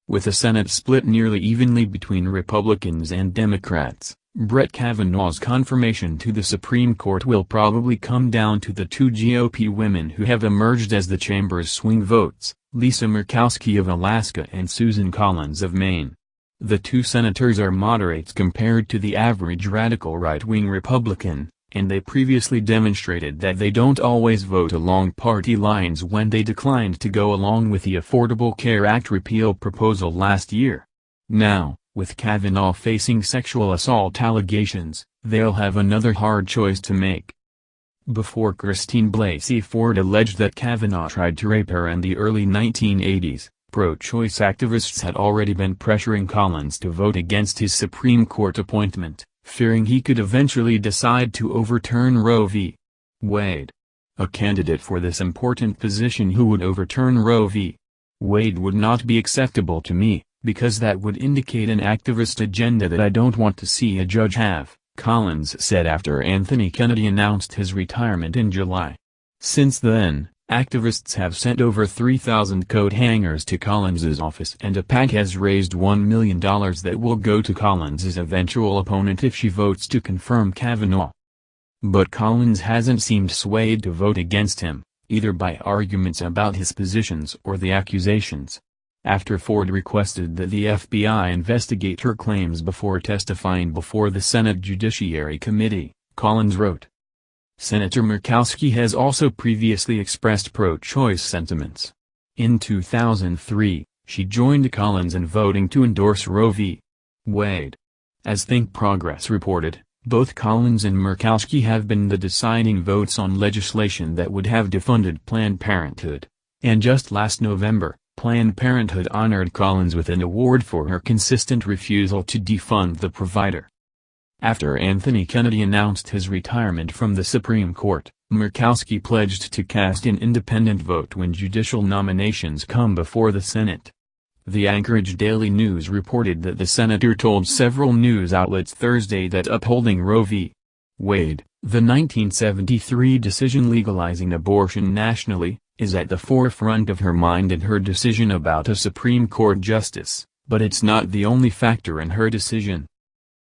With the Senate split nearly evenly between Republicans and Democrats, Brett Kavanaugh's confirmation to the Supreme Court will probably come down to the two GOP women who have emerged as the chamber's swing votes, Lisa Murkowski of Alaska and Susan Collins of Maine. The two senators are moderates compared to the average radical right-wing Republican, and they previously demonstrated that they don't always vote along party lines when they declined to go along with the Affordable Care Act repeal proposal last year. Now, with Kavanaugh facing sexual assault allegations, they'll have another hard choice to make. Before Christine Blasey Ford alleged that Kavanaugh tried to rape her in the early 1980s, pro-choice activists had already been pressuring Collins to vote against his Supreme Court appointment, fearing he could eventually decide to overturn Roe v. Wade. A candidate for this important position who would overturn Roe v. Wade would not be acceptable to me, because that would indicate an activist agenda that I don't want to see a judge have, Collins said after Anthony Kennedy announced his retirement in July. Since then, activists have sent over 3,000 coat hangers to Collins's office, and a PAC has raised $1 million that will go to Collins's eventual opponent if she votes to confirm Kavanaugh. But Collins hasn't seemed swayed to vote against him, either by arguments about his positions or the accusations. After Ford requested that the FBI investigate her claims before testifying before the Senate Judiciary Committee, Collins wrote. Senator Murkowski has also previously expressed pro-choice sentiments. In 2003, she joined Collins in voting to endorse Roe v. Wade. As Think Progress reported, both Collins and Murkowski have been the deciding votes on legislation that would have defunded Planned Parenthood. And just last November, Planned Parenthood honored Collins with an award for her consistent refusal to defund the provider. After Anthony Kennedy announced his retirement from the Supreme Court, Murkowski pledged to cast an independent vote when judicial nominations come before the Senate. The Anchorage Daily News reported that the senator told several news outlets Thursday that upholding Roe v. Wade, the 1973 decision legalizing abortion nationally, is at the forefront of her mind in her decision about a Supreme Court justice, but it's not the only factor in her decision.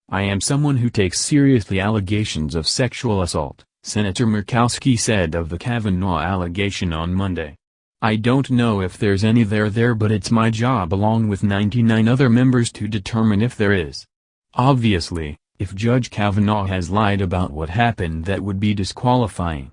I am someone who takes seriously allegations of sexual assault, Senator Murkowski said of the Kavanaugh allegation on Monday. I don't know if there's any there but it's my job along with 99 other members to determine if there is. Obviously, if Judge Kavanaugh has lied about what happened, that would be disqualifying.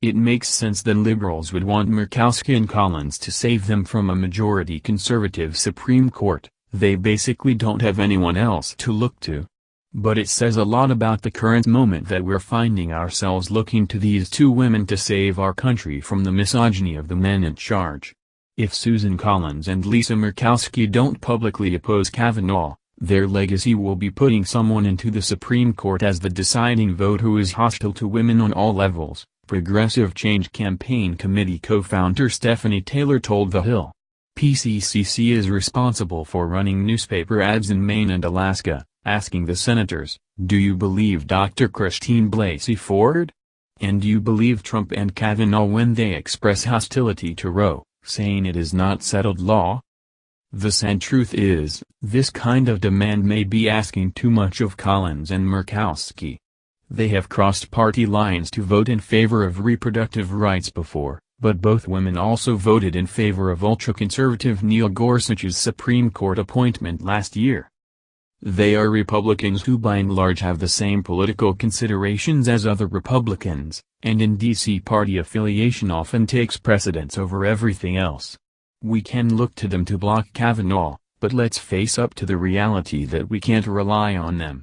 It makes sense that liberals would want Murkowski and Collins to save them from a majority conservative Supreme Court. They basically don't have anyone else to look to. But it says a lot about the current moment that we're finding ourselves looking to these two women to save our country from the misogyny of the men in charge. If Susan Collins and Lisa Murkowski don't publicly oppose Kavanaugh, their legacy will be putting someone into the Supreme Court as the deciding vote who is hostile to women on all levels, Progressive Change Campaign Committee co-founder Stephanie Taylor told The Hill. PCCC is responsible for running newspaper ads in Maine and Alaska, asking the senators, "Do you believe Dr. Christine Blasey Ford? And do you believe Trump and Kavanaugh when they express hostility to Roe, saying it is not settled law?" The sad truth is, this kind of demand may be asking too much of Collins and Murkowski. They have crossed party lines to vote in favor of reproductive rights before, but both women also voted in favor of ultra-conservative Neil Gorsuch's Supreme Court appointment last year. They are Republicans who by and large have the same political considerations as other Republicans, and in D.C. party affiliation often takes precedence over everything else. We can look to them to block Kavanaugh, but let's face up to the reality that we can't rely on them.